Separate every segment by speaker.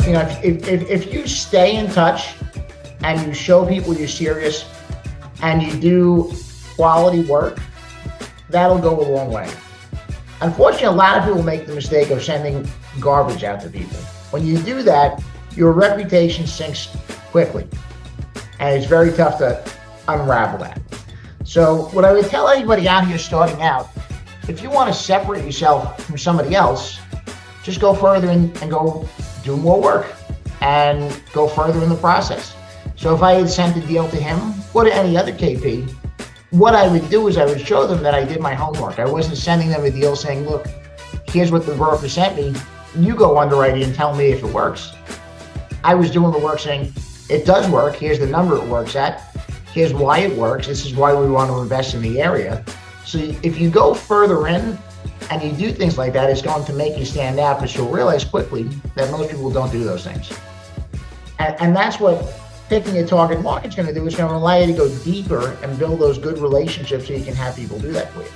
Speaker 1: If you stay in touch and you show people you're serious and you do quality work, that'll go a long way. Unfortunately, a lot of people make the mistake of sending garbage out to people. When you do that, your reputation sinks quickly, and it's very tough to unravel that. So what I would tell anybody out here starting out, if you want to separate yourself from somebody else, just go further and go do more work and go further in the process. So if I had sent a deal to him or to any other KP, what I would do is I would show them that I did my homework. I wasn't sending them a deal saying, look, here's what the broker sent me. You go underwrite it and tell me if it works. I was doing the work saying, it does work. Here's the number it works at. Here's why it works. This is why we want to invest in the area. So if you go further in and you do things like that, it's going to make you stand out, but you'll realize quickly that most people don't do those things. And that's what picking a target market's going to do. Is going to allow you to go deeper and build those good relationships so you can have people do that for you.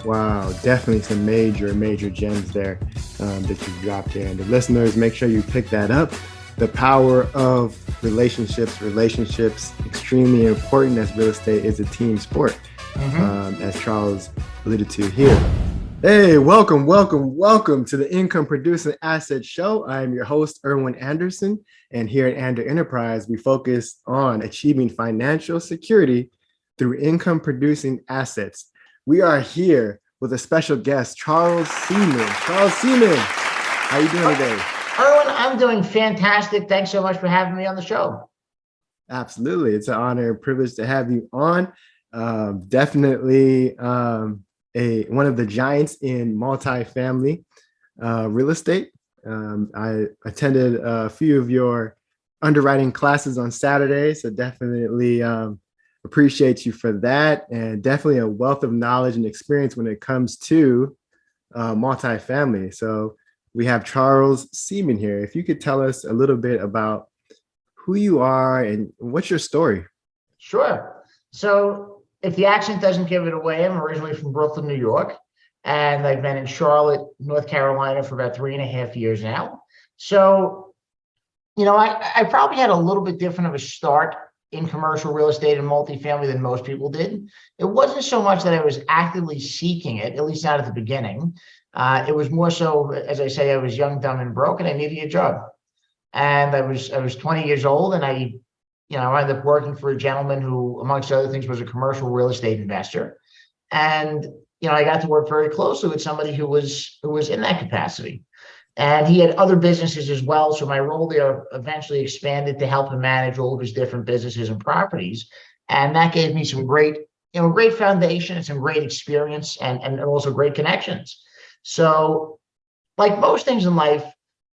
Speaker 2: Wow, definitely some major gems there that you dropped here. And the listeners, make sure you pick that up. The power of relationships, extremely important, as real estate is a team sport, as Charles alluded to here. Hey, welcome to the Income Producing Asset Show. I am your host, Erwin Anderson, and here at Ander Enterprise, we focus on achieving financial security through income producing assets. We are here with a special guest, Charles Seaman. Charles Seaman, how are you doing today?
Speaker 1: Erwin, I'm doing fantastic. Thanks so much for having me on the show.
Speaker 2: Absolutely. It's an honor and privilege to have you on. Definitely one of the giants in multifamily real estate. I attended a few of your underwriting classes on Saturday, so definitely appreciate you for that, and definitely a wealth of knowledge and experience when it comes to multifamily. So we have Charles Seaman here. If you could tell us a little bit about who you are and what's your story.
Speaker 1: Sure. So if the accent doesn't give it away, I'm originally from Brooklyn, New York, and I've been in Charlotte, North Carolina for about 3.5 years now. So, I probably had a little bit different of a start in commercial real estate and multifamily than most people did. It wasn't so much that I was actively seeking it, at least not at the beginning. It was more so, as I say, I was young, dumb, and broke, and I needed a job. And I was 20 years old, and I ended up working for a gentleman who, amongst other things, was a commercial real estate investor. And, I got to work very closely with somebody who was in that capacity. And he had other businesses as well. So my role there eventually expanded to help him manage all of his different businesses and properties. And that gave me some great foundation and some great experience and also great connections. So like most things in life,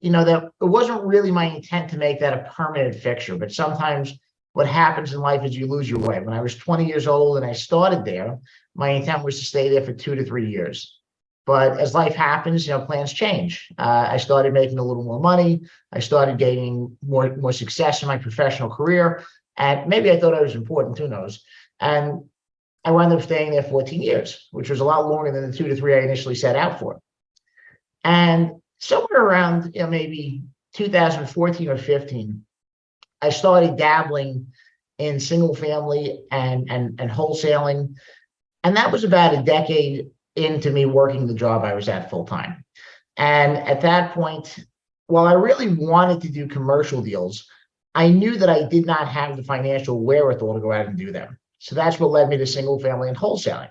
Speaker 1: that it wasn't really my intent to make that a permanent fixture, but sometimes what happens in life is you lose your way. When I was 20 years old and I started there, my intent was to stay there for 2 to 3 years. But as life happens, plans change. I started making a little more money. I started gaining more success in my professional career. And maybe I thought I was important, who knows? And I wound up staying there 14 years, which was a lot longer than the 2 to 3 I initially set out for. And somewhere around maybe 2014 or 15, I started dabbling in single family and wholesaling. And that was about a decade into me working the job I was at full time. And at that point, while I really wanted to do commercial deals, I knew that I did not have the financial wherewithal to go out and do them. So that's what led me to single family and wholesaling.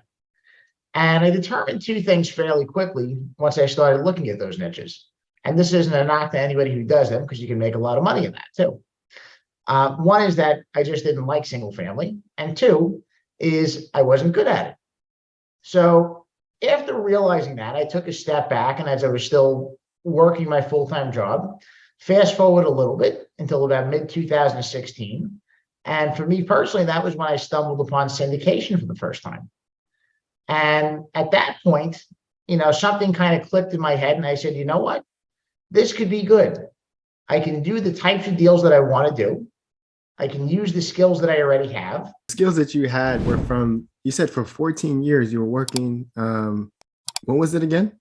Speaker 1: And I determined two things fairly quickly once I started looking at those niches. And this isn't a knock to anybody who does them, because you can make a lot of money in that too. One is that I just didn't like single family. And two is I wasn't good at it. So after realizing that, I took a step back, and as I was still working my full-time job, fast forward a little bit until about mid-2016. And for me personally, that was when I stumbled upon syndication for the first time. And at that point, something kind of clicked in my head, and I said, you know what? This could be good. I can do the types of deals that I want to do. I can use the skills that I already have.
Speaker 2: Skills that you had were from, you said for 14 years you were working, what was it again?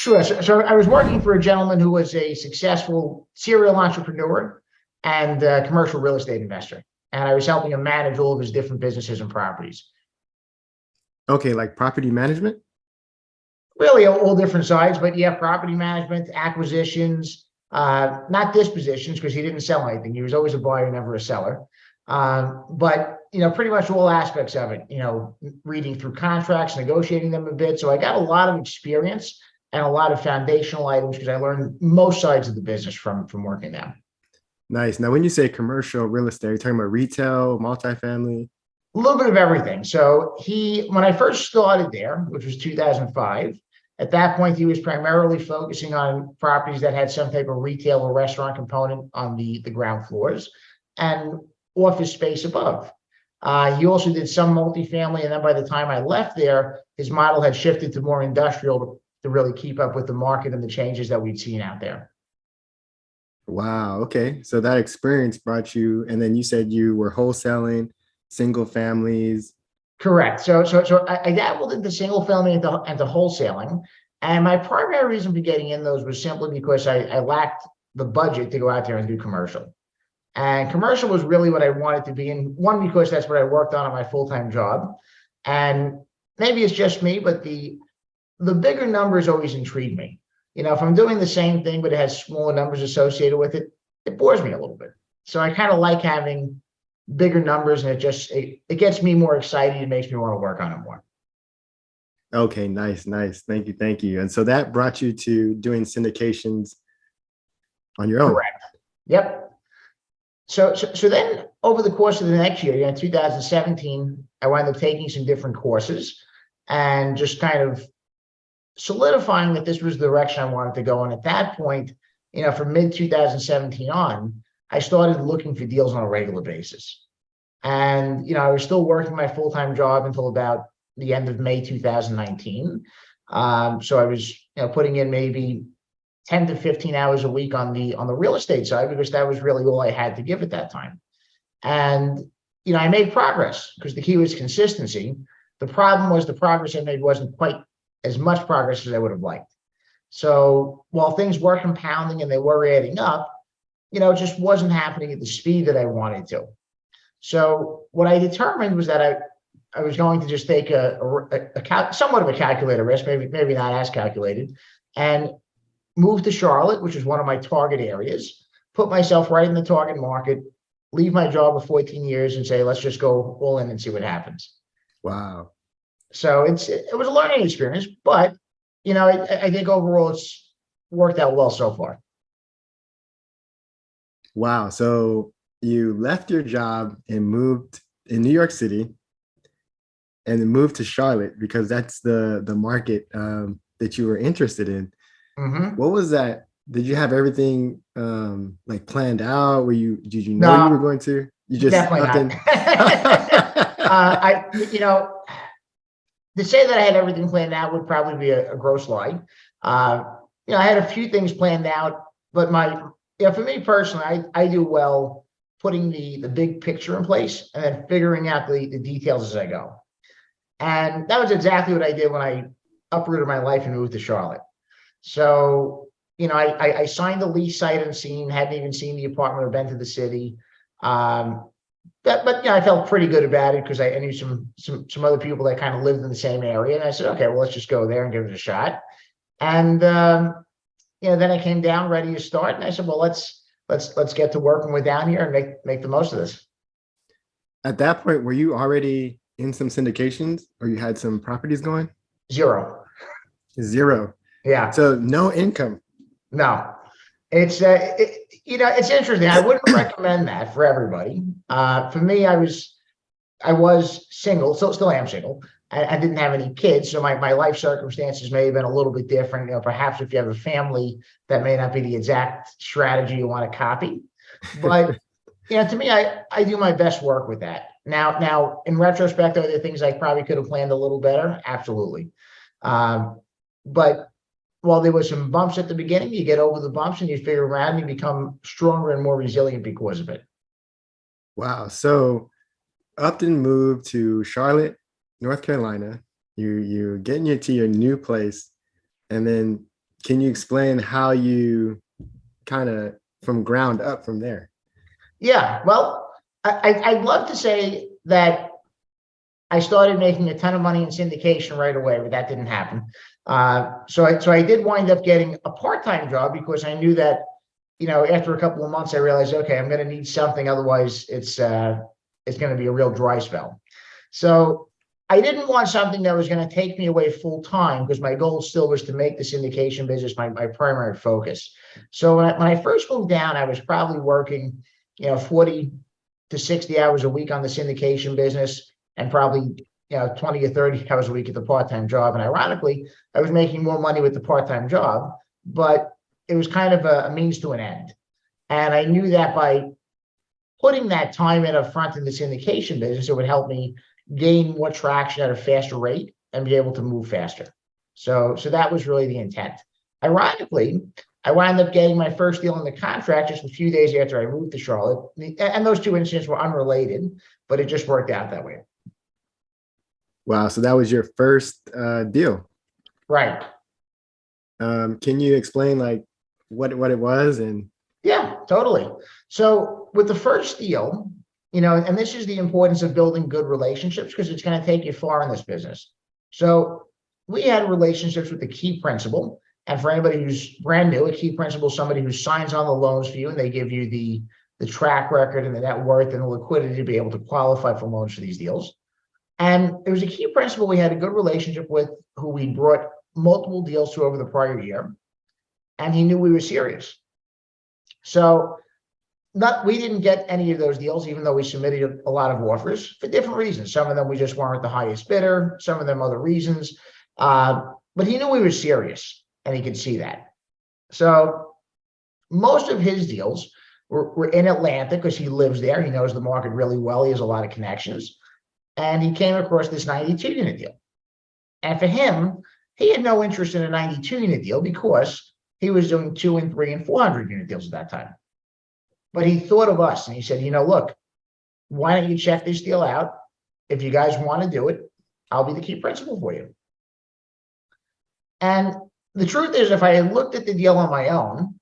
Speaker 1: Sure. So I was working for a gentleman who was a successful serial entrepreneur and commercial real estate investor. And I was helping him manage all of his different businesses and properties.
Speaker 2: Okay, like property management?
Speaker 1: Really all different sides, but yeah, property management, acquisitions, not dispositions because he didn't sell anything. He was always a buyer, never a seller. But pretty much all aspects of it. Reading through contracts, negotiating them a bit. So I got a lot of experience and a lot of foundational items because I learned most sides of the business from working there.
Speaker 2: Nice. Now, when you say commercial real estate, you're talking about retail, multifamily?
Speaker 1: A little bit of everything. So when I first started there, which was 2005, at that point, he was primarily focusing on properties that had some type of retail or restaurant component on the ground floors and office space above. He also did some multifamily. And then by the time I left there, his model had shifted to more industrial to really keep up with the market and the changes that we'd seen out there.
Speaker 2: Wow. Okay. So that experience brought you, and then you said you were wholesaling single families.
Speaker 1: Correct. So I dabbled into single family and to wholesaling. And my primary reason for getting in those was simply because I lacked the budget to go out there and do commercial. And commercial was really what I wanted to be in. One, because that's what I worked on my full-time job. And maybe it's just me, but the bigger numbers always intrigue me. If I'm doing the same thing, but it has smaller numbers associated with it, it bores me a little bit. So I kind of like having bigger numbers, and it gets me more excited and makes me want to work on it more.
Speaker 2: Okay, nice. Thank you. And so that brought you to doing syndications on your own.
Speaker 1: Correct. Yep. So then over the course of the next year, in 2017, I wound up taking some different courses and just kind of solidifying that this was the direction I wanted to go. And at that point, from mid 2017 on, I started looking for deals on a regular basis. And, I was still working my full-time job until about the end of May 2019. So I was, putting in maybe 10 to 15 hours a week on the real estate side because that was really all I had to give at that time. And, I made progress because the key was consistency. The problem was the progress I made wasn't quite as much progress as I would have liked. So while things were compounding and they were adding up, it just wasn't happening at the speed that I wanted to. So what I determined was that I was going to just take somewhat of a calculated risk, maybe not as calculated, and move to Charlotte, which is one of my target areas, put myself right in the target market, leave my job of 14 years and say, let's just go all in and see what happens.
Speaker 2: Wow.
Speaker 1: So it was a learning experience, but I think overall it's worked out well so far.
Speaker 2: Wow. So you left your job and moved in New York City and then moved to Charlotte because that's the market that you were interested in.
Speaker 1: Mm-hmm.
Speaker 2: What was that? Did you have everything like planned out? Did you know you were going to? You just
Speaker 1: definitely not. To say that I had everything planned out would probably be a gross lie. I had a few things planned out, but for me personally, I do well putting the big picture in place and then figuring out the details as I go. And that was exactly what I did when I uprooted my life and moved to Charlotte. So, I signed the lease sight unseen, hadn't even seen the apartment or been to the city. But I felt pretty good about it because I knew some other people that kind of lived in the same area. And I said, okay, well, let's just go there and give it a shot. And, then I came down ready to start. And I said, well, let's get to work when we're down here and make the most of this.
Speaker 2: At that point, were you already in some syndications or you had some properties going?
Speaker 1: Zero.
Speaker 2: Yeah. So no income.
Speaker 1: No, it's it's interesting. I wouldn't recommend that for everybody. For me, I was single, so still am single. I didn't have any kids, so my life circumstances may have been a little bit different. Perhaps if you have a family, that may not be the exact strategy you want to copy. But to me, I do my best work with that. Now, in retrospect, are there things I probably could have planned a little better? Absolutely. But while there was some bumps at the beginning, you get over the bumps and you figure around and you become stronger and more resilient because of it.
Speaker 2: Wow. So Upton moved to Charlotte, North Carolina. You getting to your new place. And then can you explain how you kind of from ground up from there?
Speaker 1: Yeah, well, I'd love to say that I started making a ton of money in syndication right away, but that didn't happen. So I did wind up getting a part-time job because I knew that, after a couple of months, I realized, okay, I'm going to need something. Otherwise, it's going to be a real dry spell. So I didn't want something that was going to take me away full time because my goal still was to make the syndication business my primary focus. So when I first moved down, I was probably working, 40 to 60 hours a week on the syndication business and probably, 20 or 30 hours a week at the part-time job. And ironically, I was making more money with the part-time job, but it was kind of a means to an end. And I knew that by putting that time in up front in the syndication business, it would help me gain more traction at a faster rate and be able to move faster. So that was really the intent. Ironically, I wound up getting my first deal in the contract just a few days after I moved to Charlotte. And those two incidents were unrelated, but it just worked out that way.
Speaker 2: Wow. So that was your first deal.
Speaker 1: Right.
Speaker 2: Can you explain like what it was? And
Speaker 1: yeah, totally. So with the first deal, and this is the importance of building good relationships because it's going to take you far in this business. So we had relationships with the key principal. And for anybody who's brand new, a key principal is somebody who signs on the loans for you and they give you the track record and the net worth and the liquidity to be able to qualify for loans for these deals. And it was a key principal we had a good relationship with who we brought multiple deals to over the prior year. And he knew we were serious. So we didn't get any of those deals, even though we submitted a lot of offers for different reasons. Some of them we just weren't the highest bidder, some of them other reasons. But he knew we were serious and he could see that. So most of his deals were in Atlanta because he lives there. He knows the market really well. He has a lot of connections. And he came across this 92 unit deal. And for him, he had no interest in a 92 unit deal because he was doing 200 and 300 and 400 unit deals at that time. But he thought of us and he said, look, why don't you check this deal out? If you guys want to do it, I'll be the key principal for you. And the truth is, if I had looked at the deal on my own,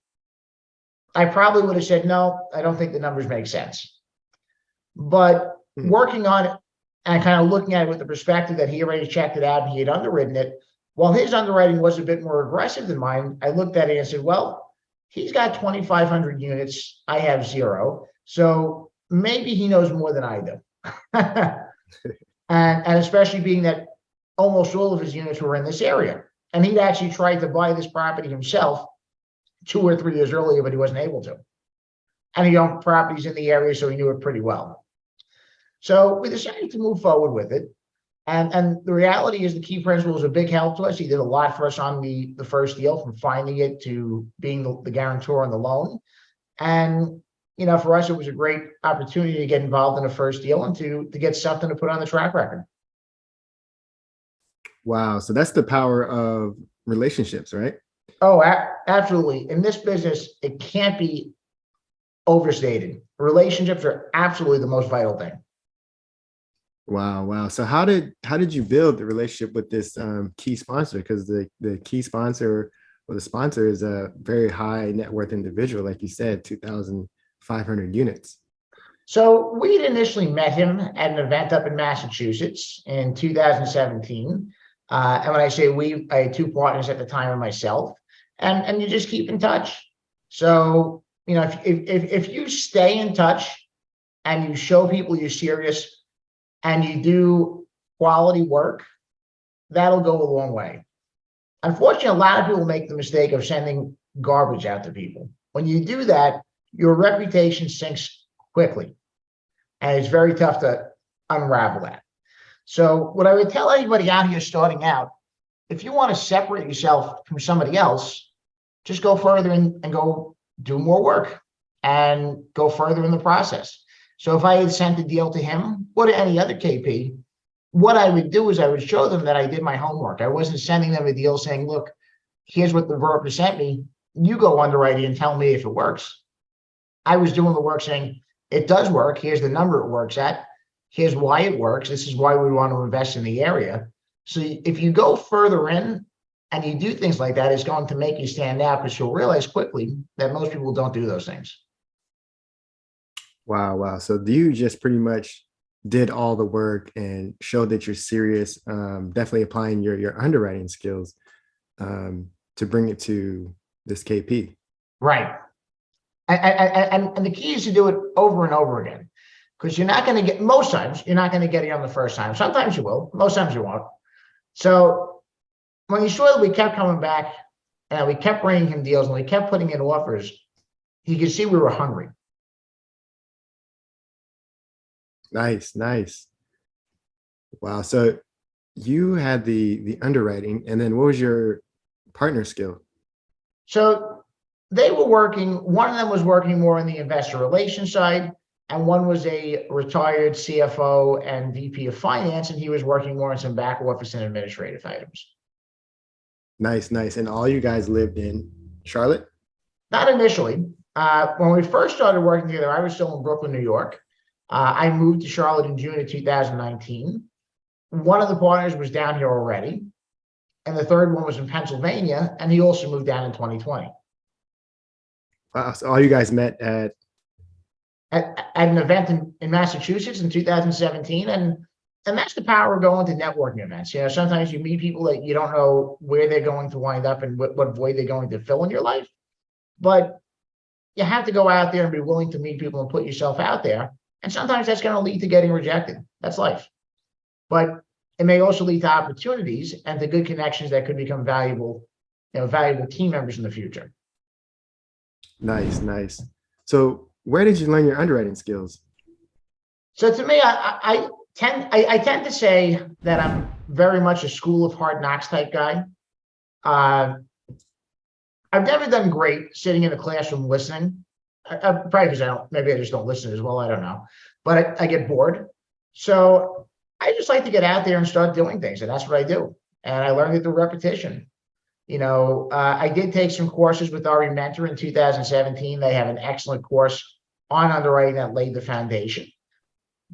Speaker 1: I probably would have said, no, I don't think the numbers make sense. But working on it and kind of looking at it with the perspective that he already checked it out and he had underwritten it, while his underwriting was a bit more aggressive than mine, I looked at it and said, well, he's got 2,500 units. I have 0. So maybe he knows more than I do. and especially being that almost all of his units were in this area. And he'd actually tried to buy this property himself 2 or 3 years earlier, but he wasn't able to. And he owned properties in the area, so he knew it pretty well. So we decided to move forward with it. And the reality is the key principal was a big help to us. He did a lot for us on the first deal, from finding it to being the guarantor on the loan. And, for us, it was a great opportunity to get involved in the first deal and to get something to put on the track record.
Speaker 2: Wow. So that's the power of relationships, right?
Speaker 1: Oh, absolutely. In this business, it can't be overstated. Relationships are absolutely the most vital thing.
Speaker 2: Wow. So how did you build the relationship with this key sponsor? Because the key sponsor or the sponsor is a very high net worth individual, like you said, 2,500 units.
Speaker 1: So we'd initially met him at an event up in Massachusetts in 2017. And when I say we, I had 2 partners at the time and myself, and you just keep in touch. So, if you stay in touch and you show people you're serious and you do quality work, that'll go a long way. Unfortunately, a lot of people make the mistake of sending garbage out to people. When you do that, your reputation sinks quickly. And it's very tough to unravel that. So what I would tell anybody out here starting out, if you want to separate yourself from somebody else, just go further and go do more work and go further in the process. So if I had sent a deal to him or to any other KP, what I would do is I would show them that I did my homework. I wasn't sending them a deal saying, look, here's what the developer sent me. You go underwrite it and tell me if it works. I was doing the work saying, it does work. Here's the number it works at. Here's why it works. This is why we want to invest in the area. So if you go further in and you do things like that, it's going to make you stand out because you'll realize quickly that most people don't do those things.
Speaker 2: Wow, wow. So you just pretty much did all the work and showed that you're serious, definitely applying your underwriting skills to bring it to this KP.
Speaker 1: Right. And the key is to do it over and over again, because you're not going to get, most times, you're not going to get it on the first time. Sometimes you will, most times you won't. So when you saw that we kept coming back and we kept bringing him deals and we kept putting in offers, you could see we were hungry.
Speaker 2: Nice, nice. Wow. So you had the underwriting, and then what was your partner skill?
Speaker 1: So they were working, one of them was working more on the investor relations side, and one was a retired CFO and VP of finance, and he was working more on some back office and administrative items.
Speaker 2: Nice, nice. And all you guys lived in Charlotte?
Speaker 1: Not initially. When we first started working together, I was still in Brooklyn, New York. I moved to Charlotte in June of 2019. One of the partners was down here already, and the third one was in Pennsylvania, and he also moved down in 2020.
Speaker 2: Wow. So all you guys met at
Speaker 1: An event in Massachusetts in 2017, and that's the power of going to networking events. You know, sometimes you meet people that you don't know where they're going to wind up and what void they're going to fill in your life, but you have to go out there and be willing to meet people and put yourself out there. And sometimes that's going to lead to getting rejected. That's life. But it may also lead to opportunities and to good connections that could become valuable, valuable team members in the future.
Speaker 2: Nice, nice. So where did you learn your underwriting skills?
Speaker 1: So to me, I tend to say that I'm very much a school of hard knocks type guy. I've never done great sitting in a classroom listening. Probably because maybe I just don't listen as well. I don't know, but I get bored. So I just like to get out there and start doing things. And that's what I do. And I learned it through repetition. I did take some courses with Ari Mentor in 2017. They have an excellent course on underwriting that laid the foundation.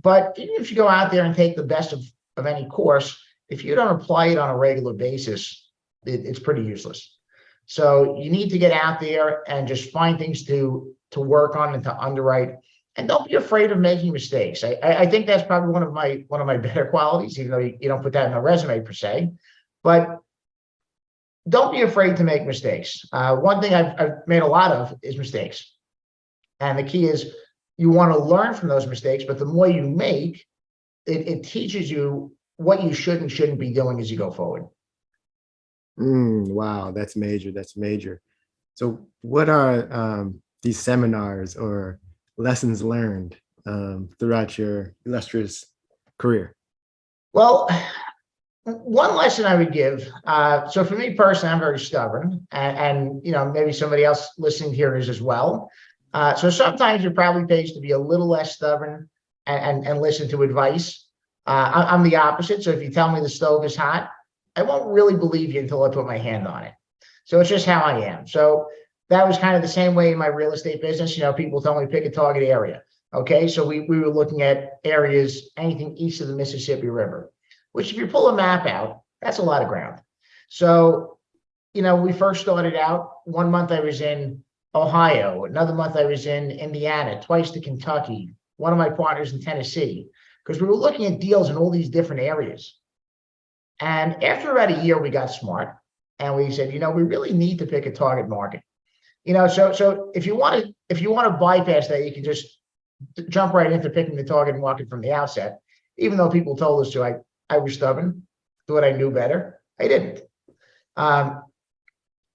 Speaker 1: But even if you go out there and take the best of any course, if you don't apply it on a regular basis, it's pretty useless. So you need to get out there and just find things to work on and to underwrite, and don't be afraid of making mistakes. I think that's probably one of my better qualities, even though you don't put that in a resume per se. But don't be afraid to make mistakes. One thing I've made a lot of is mistakes, and the key is you want to learn from those mistakes. But the more you make, it teaches you what you should and shouldn't be doing as you go forward.
Speaker 2: Wow, that's major. That's major. So what are these seminars or lessons learned throughout your illustrious career?
Speaker 1: Well, one lesson I would give. So for me personally, I'm very stubborn, and maybe somebody else listening here is as well. So sometimes it probably pays to be a little less stubborn and listen to advice. I'm the opposite. So if you tell me the stove is hot, I won't really believe you until I put my hand on it. So it's just how I am. So that was kind of the same way in my real estate business. People tell me pick a target area. Okay, so we were looking at areas, anything east of the Mississippi River, which if you pull a map out, that's a lot of ground. So, we first started out, 1 month I was in Ohio, another month I was in Indiana, twice to Kentucky, one of my partners in Tennessee, because we were looking at deals in all these different areas. And after about a year, we got smart and we said, we really need to pick a target market. So if you want to bypass that, you can just jump right into picking the target market from the outset. Even though people told us to, I was stubborn, thought I knew better. I didn't.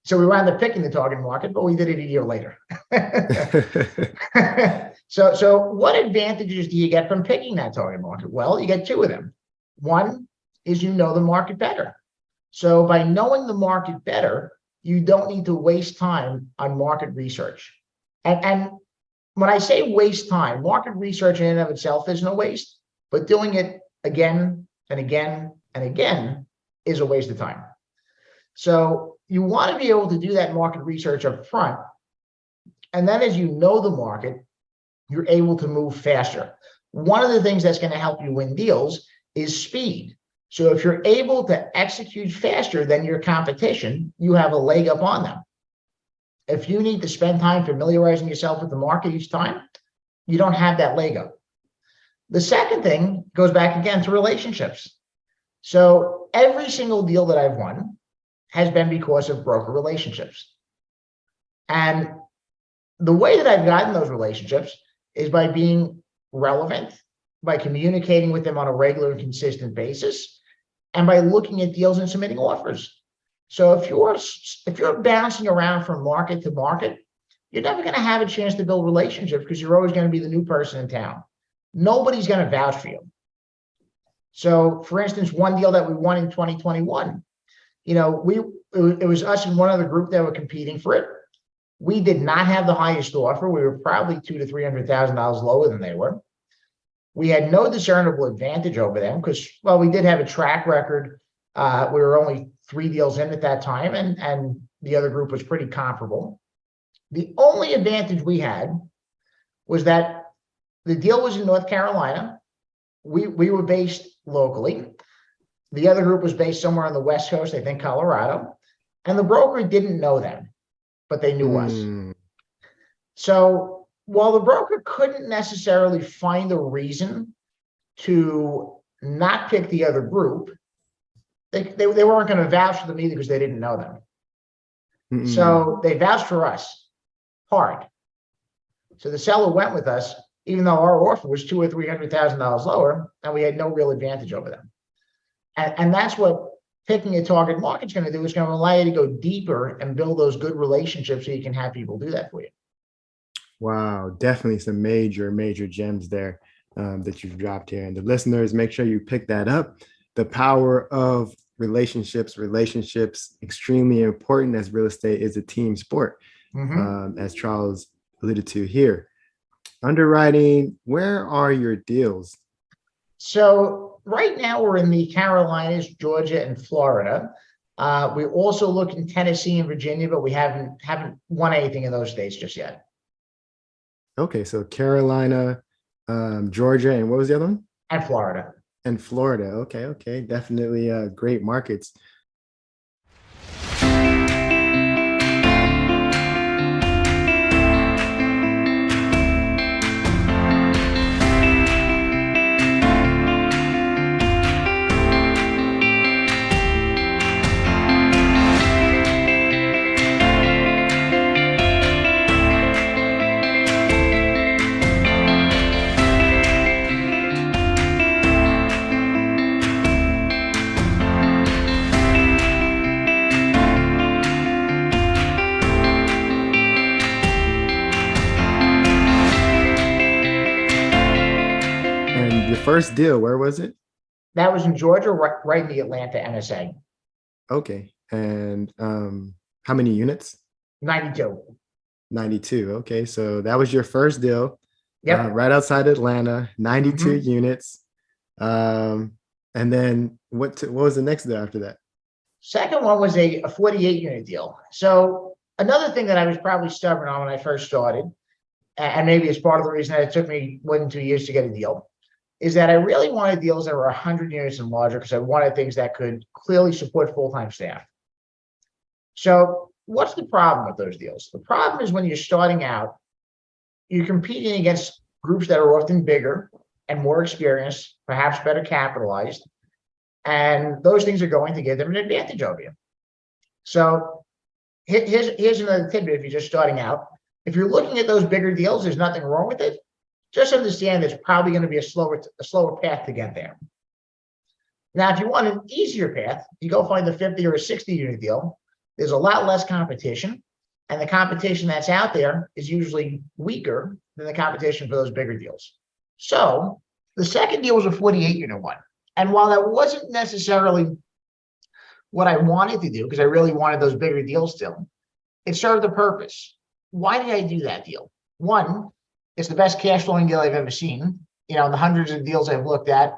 Speaker 1: So we wound up picking the target market, but we did it a year later. So what advantages do you get from picking that target market? Well, you get two of them. One is the market better. So by knowing the market better, you don't need to waste time on market research. And when I say waste time, market research in and of itself isn't a waste, but doing it again and again and again is a waste of time. So you want to be able to do that market research up front. And then as you know the market, you're able to move faster. One of the things that's going to help you win deals is speed. So if you're able to execute faster than your competition, you have a leg up on them. If you need to spend time familiarizing yourself with the market each time, you don't have that leg up. The second thing goes back again to relationships. So every single deal that I've won has been because of broker relationships. And the way that I've gotten those relationships is by being relevant, by communicating with them on a regular and consistent basis, and by looking at deals and submitting offers. So if you're bouncing around from market to market, you're never going to have a chance to build relationships because you're always going to be the new person in town. Nobody's going to vouch for you. So for instance, one deal that we won in 2021, it was us and one other group that were competing for it. We did not have the highest offer. We were probably $200,000 to $300,000 lower than they were. We had no discernible advantage over them because, well, we did have a track record. We were only 3 deals in at that time, and the other group was pretty comparable. The only advantage we had was that the deal was in North Carolina. We were based locally. The other group was based somewhere on the West Coast, I think Colorado, and the broker didn't know them, but they knew us. So while the broker couldn't necessarily find a reason to not pick the other group, they weren't going to vouch for them either because they didn't know them. So they vouched for us hard. So the seller went with us, even though our offer was $200,000 or $300,000 lower, and we had no real advantage over them. And that's what picking a target market's going to do. Is going to allow you to go deeper and build those good relationships so you can have people do that for you.
Speaker 2: Wow, definitely some major gems there that you've dropped here. And the listeners, make sure you pick that up. The power of relationships, extremely important, as real estate is a team sport, as Charles alluded to here. Underwriting, where are your deals? So right now we're in the Carolinas, Georgia, and Florida. We also look in Tennessee and Virginia, but we haven't won anything in those states just yet. Okay, so Carolina, Georgia, and what was the other one?
Speaker 1: And Florida.
Speaker 2: And Florida. Okay. Definitely great markets. First deal, where was it?
Speaker 1: That was in Georgia, right in the Atlanta MSA.
Speaker 2: Okay. And how many units?
Speaker 1: 92.
Speaker 2: 92. Okay. So that was your first deal.
Speaker 1: Yep.
Speaker 2: Right outside Atlanta, 92 units. And then what was the next deal after that?
Speaker 1: Second one was a 48 unit deal. So another thing that I was probably stubborn on when I first started, and maybe it's part of the reason that it took me more than 2 years to get a deal, is that I really wanted deals that were 100 units and larger because I wanted things that could clearly support full-time staff. So what's the problem with those deals? The problem is when you're starting out, you're competing against groups that are often bigger and more experienced, perhaps better capitalized, and those things are going to give them an advantage over you. So here's another tidbit if you're just starting out. If you're looking at those bigger deals, there's nothing wrong with it. Just understand there's probably going to be a slower path to get there. Now, if you want an easier path, you go find a 50 or a 60 unit deal. There's a lot less competition, and the competition that's out there is usually weaker than the competition for those bigger deals. So the second deal was a 48 unit one. And while that wasn't necessarily what I wanted to do, because I really wanted those bigger deals still, it served a purpose. Why did I do that deal? One, it's the best cash flowing deal I've ever seen. The hundreds of deals I've looked at,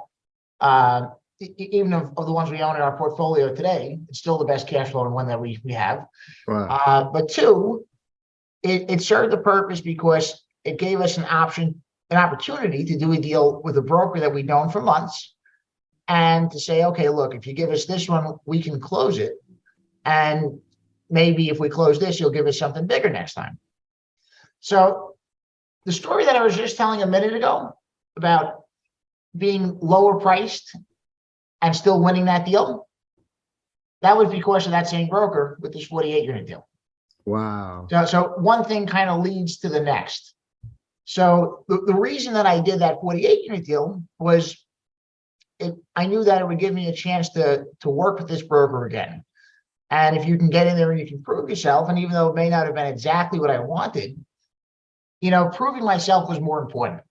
Speaker 1: even of the ones we own in our portfolio today, it's still the best cash flowing one that we have.
Speaker 2: Wow.
Speaker 1: But two, it served the purpose because it gave us an opportunity to do a deal with a broker that we'd known for months, and to say, okay, look, if you give us this one, we can close it. And maybe if we close this, you'll give us something bigger next time. So the story that I was just telling a minute ago about being lower priced and still winning that deal, that was because of that same broker with this 48 unit deal.
Speaker 2: Wow.
Speaker 1: So one thing kind of leads to the next. So the reason that I did that 48 unit deal was I knew that it would give me a chance to work with this broker again. And if you can get in there and you can prove yourself, and even though it may not have been exactly what I wanted, proving myself was more important.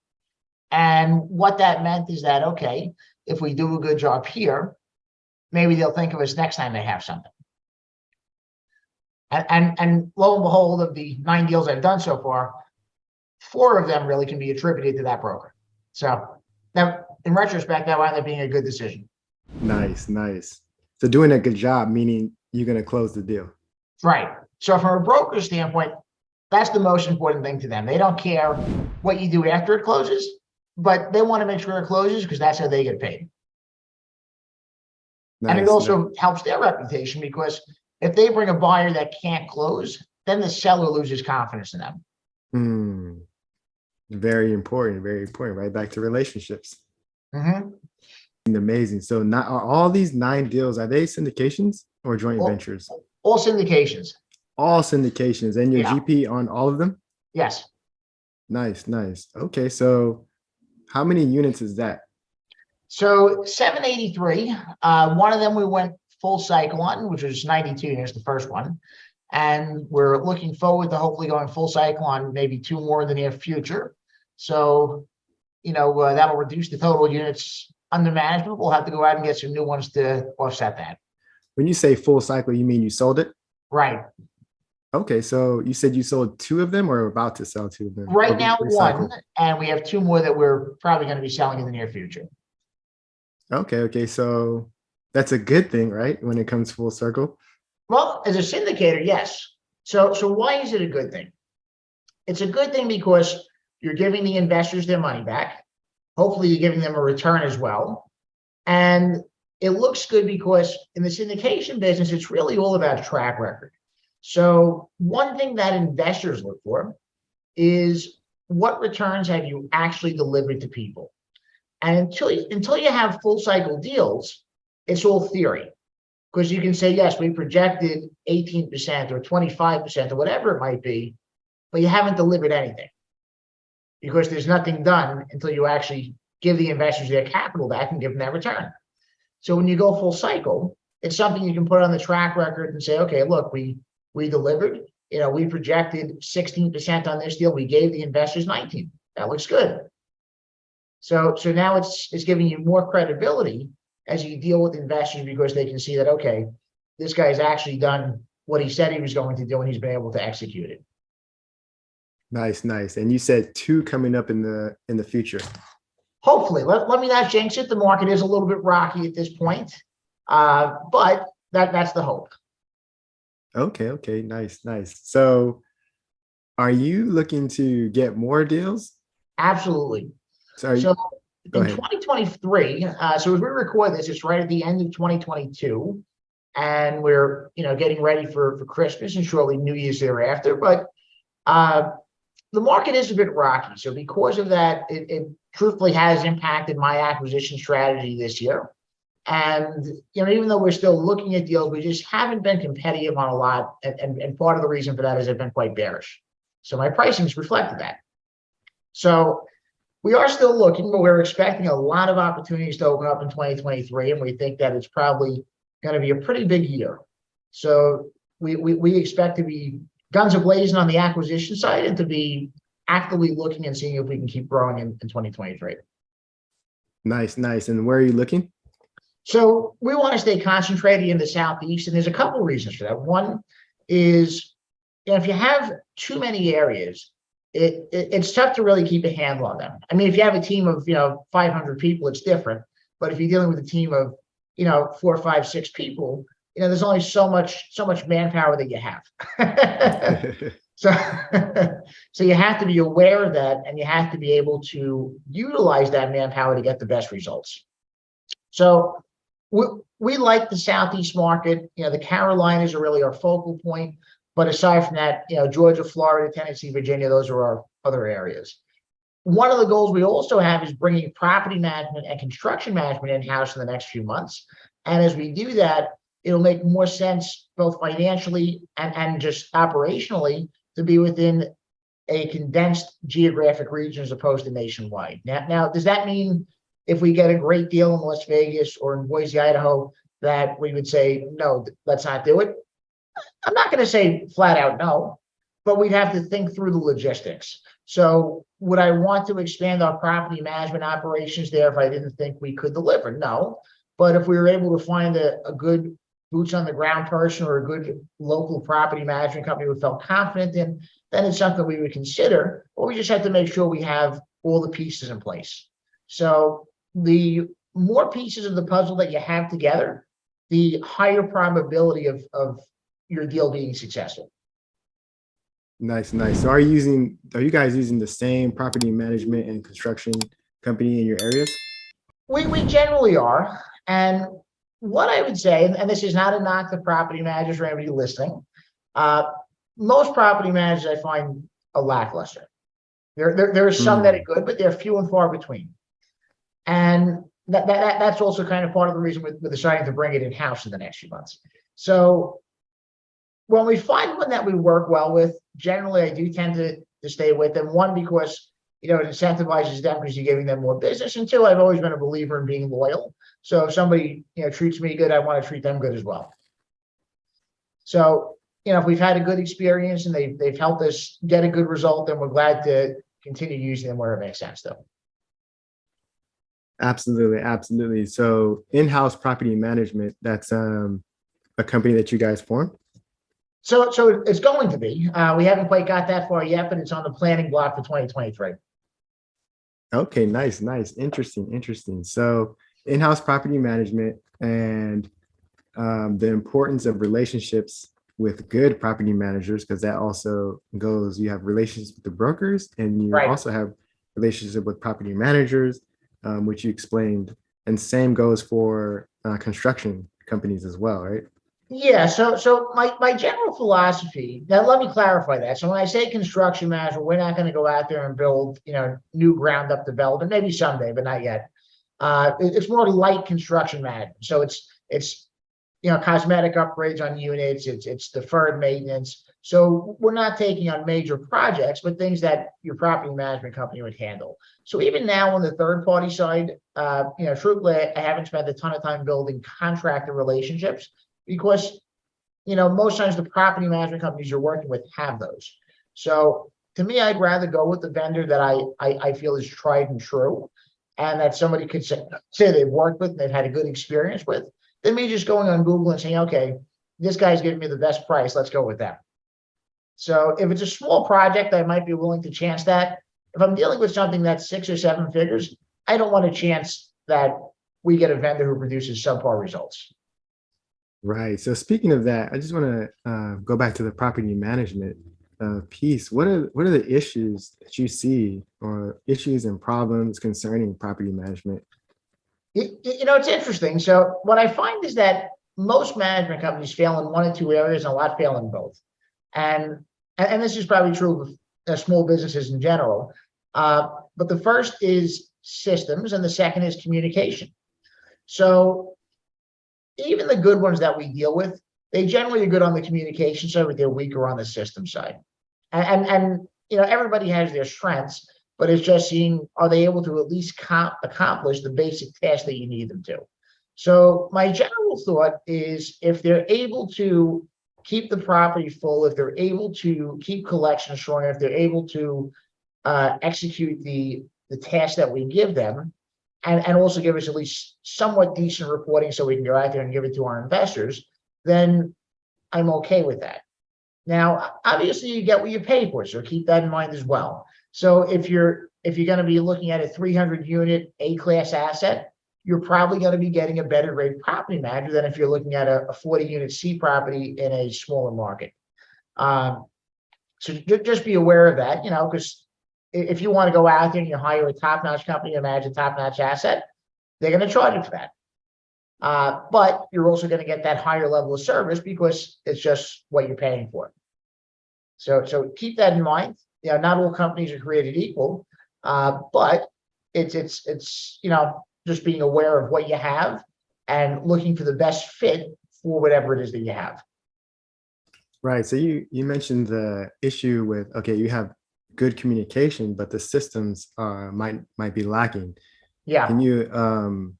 Speaker 1: And what that meant is that, okay, if we do a good job here, maybe they'll think of us next time they have something. And lo and behold, of the 9 deals I've done so far, 4 of them really can be attributed to that broker. So now, in retrospect, that wound up being a good decision.
Speaker 2: Nice, nice. So doing a good job, meaning you're going to close the deal.
Speaker 1: Right. So from a broker standpoint, that's the most important thing to them. They don't care what you do after it closes, but they want to make sure it closes because that's how they get paid.
Speaker 2: Nice,
Speaker 1: and it also helps their reputation, because if they bring a buyer that can't close, then the seller loses confidence in them.
Speaker 2: Very important, very important. Right back to relationships. Amazing. So not are all these 9 deals, are they syndications or joint ventures?
Speaker 1: All syndications.
Speaker 2: All syndications. And your GP on all of them?
Speaker 1: Yes.
Speaker 2: Nice, nice. Okay, so how many units is that?
Speaker 1: So 783. One of them we went full cycle on, which was 92 units, the first one. And we're looking forward to hopefully going full cycle on maybe 2 more in the near future. So, that'll reduce the total units under management. We'll have to go out and get some new ones to offset that.
Speaker 2: When you say full cycle, you mean you sold it?
Speaker 1: Right.
Speaker 2: Okay, so you said you sold 2 of them or about to sell 2 of them?
Speaker 1: Right now, 1, and we have 2 more that we're probably going to be selling in the near future.
Speaker 2: Okay, so that's a good thing, right? When it comes full circle?
Speaker 1: Well, as a syndicator, yes. So why is it a good thing? It's a good thing because you're giving the investors their money back. Hopefully you're giving them a return as well. And it looks good because in the syndication business, it's really all about track record. So one thing that investors look for is what returns have you actually delivered to people? And until you have full cycle deals, it's all theory. Because you can say, yes, we projected 18% or 25% or whatever it might be, but you haven't delivered anything. Because there's nothing done until you actually give the investors their capital back and give them that return. So when you go full cycle, it's something you can put on the track record and say, okay, look, we delivered, we projected 16% on this deal. We gave the investors 19. That looks good. So now it's giving you more credibility as you deal with investors, because they can see that, okay, this guy's actually done what he said he was going to do, and he's been able to execute it.
Speaker 2: Nice. And you said 2 coming up in the future.
Speaker 1: Hopefully, let me not jinx it. The market is a little bit rocky at this point, but that's the hope.
Speaker 2: Okay, nice. So are you looking to get more deals?
Speaker 1: Absolutely.
Speaker 2: So
Speaker 1: in 2023, so as we record this, it's right at the end of 2022, and we're getting ready for Christmas and shortly New Year's thereafter. But the market is a bit rocky. So because of that, it truthfully has impacted my acquisition strategy this year. And even though we're still looking at deals, we just haven't been competitive on a lot. And part of the reason for that is I've been quite bearish. So my pricing's reflected that. So we are still looking, but we're expecting a lot of opportunities to open up in 2023, and we think that it's probably going to be a pretty big year. So we expect to be guns a-blazing on the acquisition side and to be actively looking and seeing if we can keep growing in 2023.
Speaker 2: Nice. And where are you looking?
Speaker 1: So we want to stay concentrated in the Southeast, and there's a couple of reasons for that. One is, if you have too many areas, it's tough to really keep a handle on them. I mean, if you have a team of 500 people, it's different. But if you're dealing with a team of 4, 5, 6 people, there's only so much manpower that you have. So you have to be aware of that, and you have to be able to utilize that manpower to get the best results. So we, we like the Southeast market. The Carolinas are really our focal point. But aside from that, Georgia, Florida, Tennessee, Virginia, those are our other areas. One of the goals we also have is bringing property management and construction management in-house in the next few months. And as we do that, it'll make more sense both financially and just operationally to be within a condensed geographic region as opposed to nationwide. Now, does that mean if we get a great deal in Las Vegas or in Boise, Idaho, that we would say, no, let's not do it? I'm not going to say flat out no, but we'd have to think through the logistics. So would I want to expand our property management operations there if I didn't think we could deliver? No. But if we were able to find a good boots on the ground person or a good local property management company we felt confident in, then it's something we would consider, but we just have to make sure we have all the pieces in place. So the more pieces of the puzzle that you have together, the higher probability of your deal being successful.
Speaker 2: Nice, nice. So are you guys using the same property management and construction company in your areas?
Speaker 1: We generally are. And what I would say, and this is not a knock to property managers or anybody listening, most property managers I find are lackluster. There are some that are good, but they're few and far between. And that's also kind of part of the reason we're deciding to bring it in-house in the next few months. So when we find one that we work well with, generally I do tend to stay with them. One, because it incentivizes them because you're giving them more business. And two, I've always been a believer in being loyal. So if somebody treats me good, I want to treat them good as well. So if we've had a good experience and they've helped us get a good result, then we're glad to continue using them where it makes sense, though.
Speaker 2: Absolutely, absolutely. So in-house property management, that's a company that you guys formed?
Speaker 1: So it's going to be. We haven't quite got that far yet, but it's on the planning block for 2023.
Speaker 2: Okay, nice, nice. Interesting. So in-house property management and the importance of relationships with good property managers, because that also goes, you have relationships with the brokers and you also have relationship with property managers, which you explained, and same goes for construction companies as well, right?
Speaker 1: Yeah, so my general philosophy, now let me clarify that. So when I say construction manager, we're not going to go out there and build, new ground up development, maybe someday, but not yet. It's more light construction management. So it's cosmetic upgrades on units, it's deferred maintenance. So we're not taking on major projects, but things that your property management company would handle. So even now on the third party side, truthfully, I haven't spent a ton of time building contractor relationships because, most times the property management companies you're working with have those. So to me, I'd rather go with the vendor that I feel is tried and true and that somebody could say they've worked with and they've had a good experience with, than me just going on Google and saying, okay, this guy's giving me the best price, let's go with them. So if it's a small project, I might be willing to chance that. If I'm dealing with something that's 6 or 7 figures, I don't want to chance that we get a vendor who produces subpar results.
Speaker 2: Right. So speaking of that, I just want to go back to the property management piece. What are the issues that you see, or issues and problems concerning property management?
Speaker 1: It's interesting. So what I find is that most management companies fail in one or two areas, and a lot fail in both. And this is probably true of small businesses in general. But the first is systems, and the second is communication. So even the good ones that we deal with, they generally are good on the communication side, but they're weaker on the system side. And everybody has their strengths, but it's just seeing, are they able to at least accomplish the basic tasks that you need them to? So my general thought is if they're able to keep the property full, if they're able to keep collections strong, if they're able to execute the tasks that we give them, and also give us at least somewhat decent reporting so we can go out there and give it to our investors, then I'm okay with that. Now, obviously, you get what you pay for, so keep that in mind as well. So if you're going to be looking at a 300 unit A-class asset, you're probably going to be getting a better rate property manager than if you're looking at a 40 unit C property in a smaller market. So just be aware of that, because if you want to go out there and you hire a top-notch company to manage a top-notch asset, they're going to charge you for that. But you're also going to get that higher level of service because it's just what you're paying for. So keep that in mind. Not all companies are created equal, but it's just being aware of what you have and looking for the best fit for whatever it is that you have.
Speaker 2: Right. So you mentioned the issue with, okay, you have good communication, but the systems might be lacking.
Speaker 1: Yeah.
Speaker 2: Can you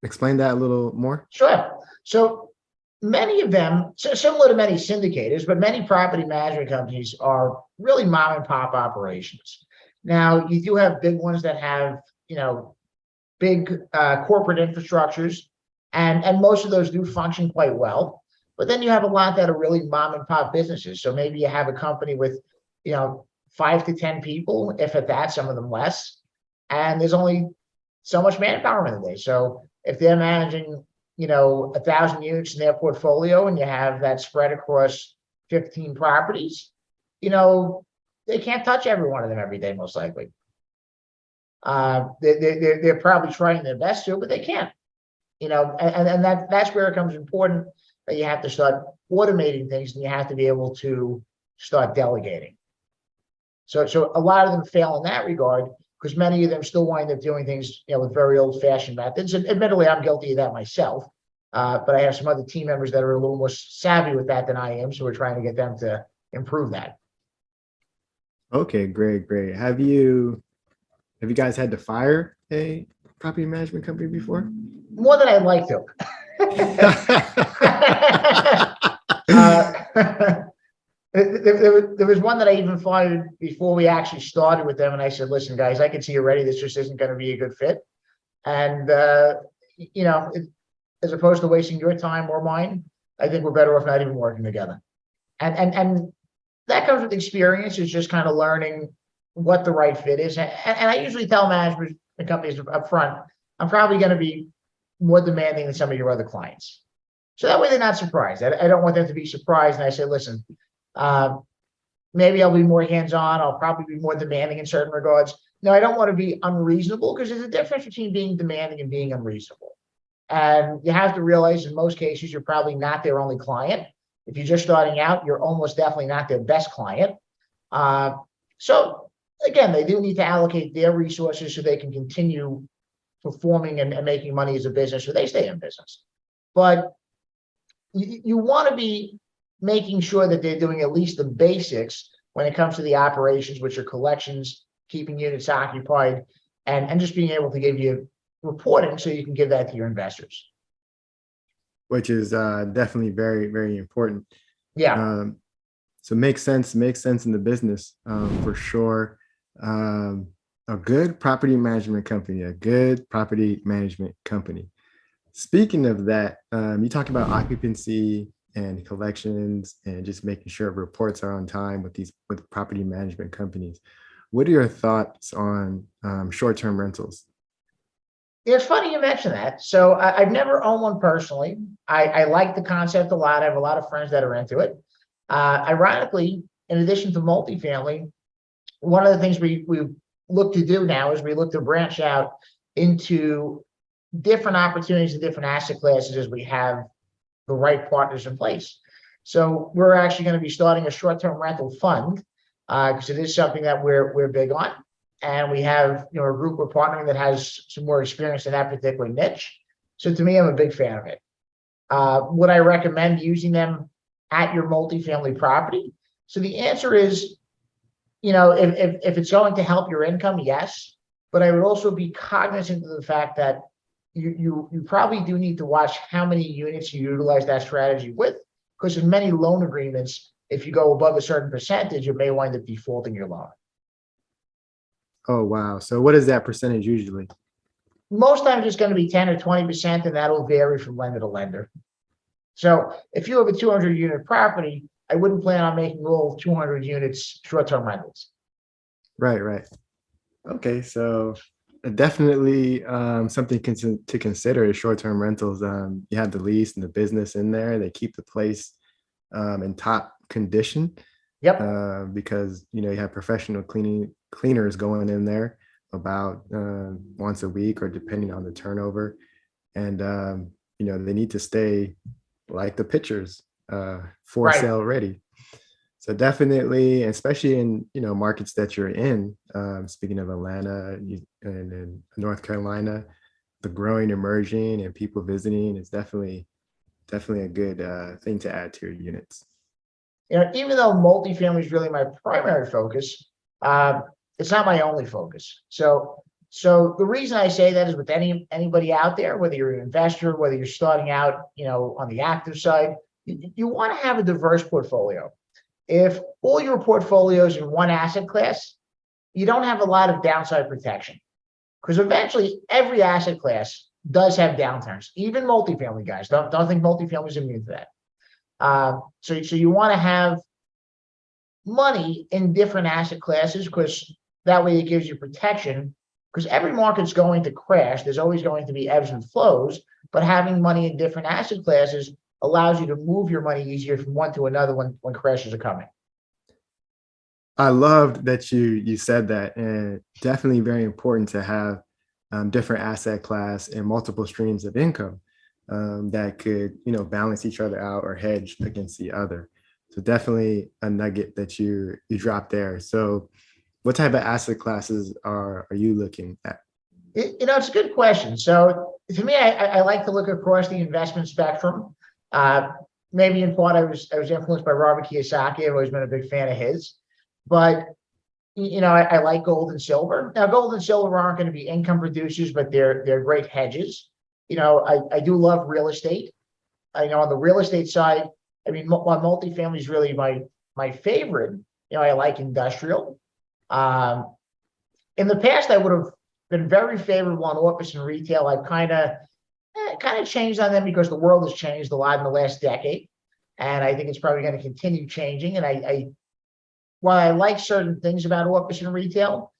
Speaker 2: explain that a little more?
Speaker 1: Sure. So many of them, similar to many syndicators, but many property management companies are really mom and pop operations. Now, you do have big ones that have, big corporate infrastructures, and most of those do function quite well. But then you have a lot that are really mom and pop businesses. So maybe you have a company with, 5 to 10 people, if at that, some of them less, and there's only so much manpower in the day. So if they're managing, 1,000 units in their portfolio, and you have that spread across 15 properties, they can't touch every one of them every day, most likely. They're probably trying their best to, but they can't. And that's where it becomes important that you have to start automating things, and you have to be able to start delegating. So a lot of them fail in that regard, because many of them still wind up doing things, with very old-fashioned methods. And admittedly, I'm guilty of that myself. But I have some other team members that are a little more savvy with that than I am, so we're trying to get them to improve that.
Speaker 2: Okay, great. Have you guys had to fire a property management company before?
Speaker 1: More than I'd like to. There was one that I even fired before we actually started with them, and I said, "Listen, guys, I can see already this just isn't going to be a good fit." And as opposed to wasting your time or mine, I think we're better off not even working together. And that comes with experience. Is just kind of learning what the right fit is. And I usually tell management companies up front, I'm probably going to be more demanding than some of your other clients. So that way they're not surprised. I don't want them to be surprised. And I say, listen, maybe I'll be more hands-on. I'll probably be more demanding in certain regards. No, I don't want to be unreasonable, because there's a difference between being demanding and being unreasonable. And you have to realize in most cases, you're probably not their only client. If you're just starting out, you're almost definitely not their best client. So again, they do need to allocate their resources so they can continue performing and making money as a business, so they stay in business. But you want to be making sure that they're doing at least the basics when it comes to the operations, which are collections, keeping units occupied, and just being able to give you reporting so you can give that to your investors.
Speaker 2: Which is definitely very, very important.
Speaker 1: Yeah.
Speaker 2: So makes sense in the business, for sure. A good property management company. Speaking of that, you talk about occupancy and collections and just making sure reports are on time with property management companies. What are your thoughts on short-term rentals?
Speaker 1: It's funny you mention that. So I've never owned one personally. I like the concept a lot. I have a lot of friends that are into it. Ironically, in addition to multifamily, one of the things we look to do now is we look to branch out into different opportunities and different asset classes as we have the right partners in place. So we're actually going to be starting a short-term rental fund, because it is something that we're big on. And we have, a group we're partnering that has some more experience in that particular niche. So to me, I'm a big fan of it. Would I recommend using them at your multifamily property? So the answer is, if it's going to help your income, yes. But I would also be cognizant of the fact that you probably do need to watch how many units you utilize that strategy with, because in many loan agreements, if you go above a certain percentage, it may wind up defaulting your loan.
Speaker 2: Oh, wow. So what is that percentage usually?
Speaker 1: Most times it's going to be 10 or 20%, and that'll vary from lender to lender. So if you have a 200 unit property, I wouldn't plan on making all 200 units short-term rentals.
Speaker 2: Right. Okay. So definitely something to consider is short-term rentals. You have the lease and the business in there. They keep the place in top condition.
Speaker 1: Yep.
Speaker 2: Because you have professional cleaners going in there about once a week, or depending on the turnover. And they need to stay like the pictures, for
Speaker 1: Right.
Speaker 2: sale ready. So definitely, especially in markets that you're in. Speaking of Atlanta and in North Carolina, the growing, emerging, and people visiting is definitely a good thing to add to your units.
Speaker 1: Even though multifamily is really my primary focus, uh, it's not my only focus. So the reason I say that is with anybody out there, whether you're an investor, whether you're starting out, on the active side, you want to have a diverse portfolio. If all your portfolios in one asset class, you don't have a lot of downside protection because eventually every asset class does have downturns. Even multifamily guys don't think multifamily is immune to that. So you want to have money in different asset classes because that way it gives you protection. Because every market's going to crash. There's always going to be ebbs and flows, but having money in different asset classes allows you to move your money easier from one to another when crashes are coming.
Speaker 2: I loved that you said that, and definitely very important to have different asset class and multiple streams of income that could balance each other out or hedge against the other. So definitely a nugget that you dropped there. So what type of asset classes are you looking at?
Speaker 1: It's a good question. So to me, I like to look across the investment spectrum. Uh, Maybe in part I was influenced by Robert Kiyosaki. I've always been a big fan of his. But I like gold and silver. Now, gold and silver aren't going to be income producers, but they're great hedges. I do love real estate. I know on the real estate side, I mean, while multifamily is really my favorite. I like industrial. Um, in the past, I would have been very favorable on office and retail. I've kind of changed on them because the world has changed a lot in the last decade, and I think it's probably going to continue changing. And while I like certain things about office and retail,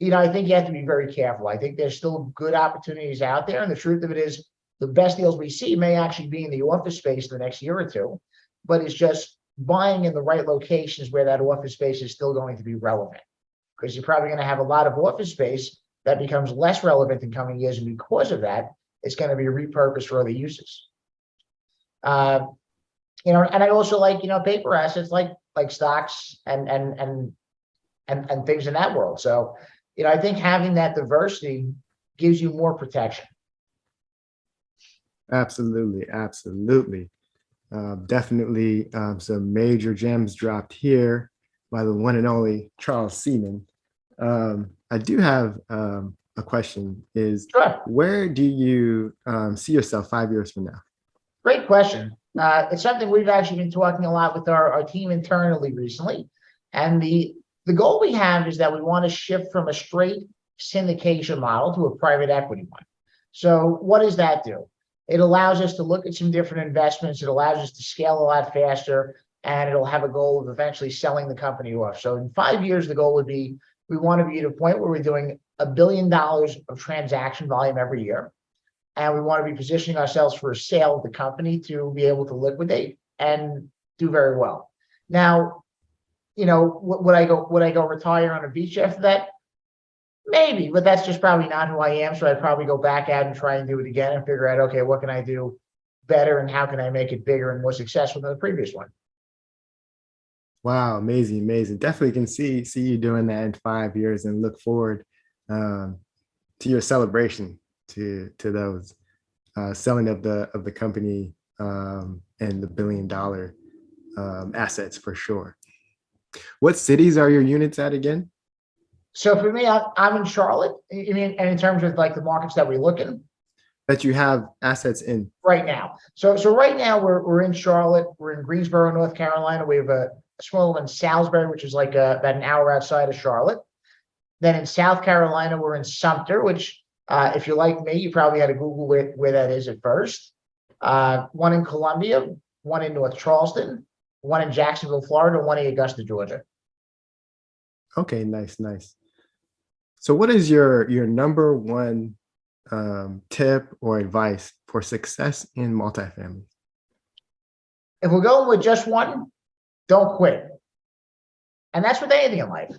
Speaker 1: I think you have to be very careful. I think there's still good opportunities out there, and the truth of it is, the best deals we see may actually be in the office space the next year or two, but it's just buying in the right locations where that office space is still going to be relevant. Because you're probably going to have a lot of office space that becomes less relevant in coming years, and because of that, it's going to be repurposed for other uses. Uh, and I also like paper assets like stocks and things in that world. So I think having that diversity gives you more protection.
Speaker 2: Absolutely, absolutely. Definitely some major gems dropped here by the one and only Charles Seaman. I do have a question is,
Speaker 1: Sure.
Speaker 2: where do you see yourself 5 years from now?
Speaker 1: Great question. It's something we've actually been talking a lot with our team internally recently. And the goal we have is that we want to shift from a straight syndication model to a private equity one. So what does that do? It allows us to look at some different investments. It allows us to scale a lot faster, and it'll have a goal of eventually selling the company off. So in 5 years, the goal would be, we want to be at a point where we're doing $1 billion of transaction volume every year. And we want to be positioning ourselves for a sale of the company to be able to liquidate and do very well. Now, would I go retire on a beach after that? Maybe, but that's just probably not who I am. So I'd probably go back out and try and do it again and figure out, okay, what can I do better and how can I make it bigger and more successful than the previous one?
Speaker 2: Wow, amazing, amazing. Definitely can see you doing that in 5 years and look forward to your celebration to those selling of the company and the $1 billion assets for sure. What cities are your units at again?
Speaker 1: So for me, I'm in Charlotte. I mean, and in terms of like the markets that we look in
Speaker 2: That you have assets in.
Speaker 1: right now. So right now we're in Charlotte. We're in Greensboro, North Carolina. We have a small one in Salisbury, which is like about an hour outside of Charlotte. Then in South Carolina, we're in Sumter, which if you're like me, you probably had to Google where that is at first. One in Columbia, one in North Charleston, one in Jacksonville, Florida, one in Augusta, Georgia.
Speaker 2: Okay, nice, nice. So what is your number one tip or advice for success in multifamily?
Speaker 1: If we're going with just one, don't quit. And that's with anything in life.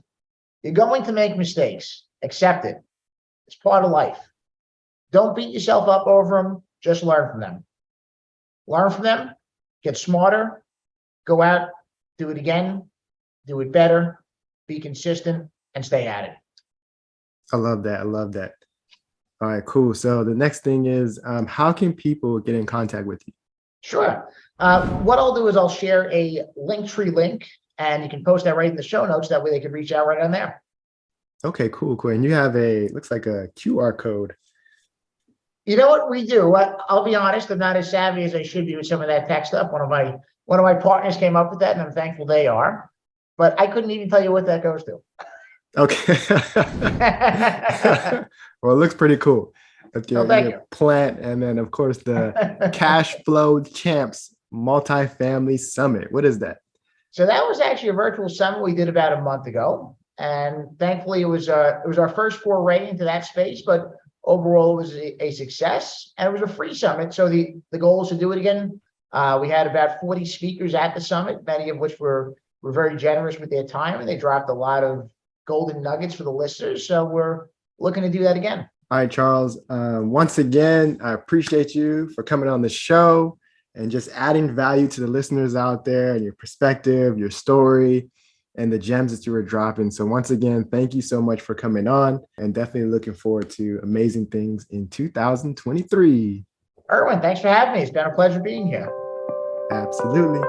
Speaker 1: You're going to make mistakes. Accept it. It's part of life. Don't beat yourself up over them. Just learn from them. Learn from them, get smarter, go out, do it again, do it better, be consistent, and stay at it.
Speaker 2: I love that. I love that. All right, cool. So the next thing is, how can people get in contact with you?
Speaker 1: Sure. What I'll do is I'll share a Linktree link, and you can post that right in the show notes. That way they can reach out right on there.
Speaker 2: Okay, cool, cool. And you have looks like a QR code.
Speaker 1: You know what we do? I'll be honest, I'm not as savvy as I should be with some of that tech stuff. One of my partners came up with that, and I'm thankful they are. But I couldn't even tell you what that goes to.
Speaker 2: Okay. Well, it looks pretty cool. With your plant, and then of course the Cash Flow Champs Multifamily Summit. What is that?
Speaker 1: So that was actually a virtual summit we did about a month ago, and thankfully it was our first foray into that space. But overall, it was a success, and it was a free summit. So the goal is to do it again. We had about 40 speakers at the summit, many of which were very generous with their time, and they dropped a lot of golden nuggets for the listeners. So we're looking to do that again.
Speaker 2: All right, Charles. Once again, I appreciate you for coming on the show and just adding value to the listeners out there and your perspective, your story, and the gems that you were dropping. So once again, thank you so much for coming on, and definitely looking forward to amazing things in 2023.
Speaker 1: Erwin, thanks for having me. It's been a pleasure being here.
Speaker 2: Absolutely.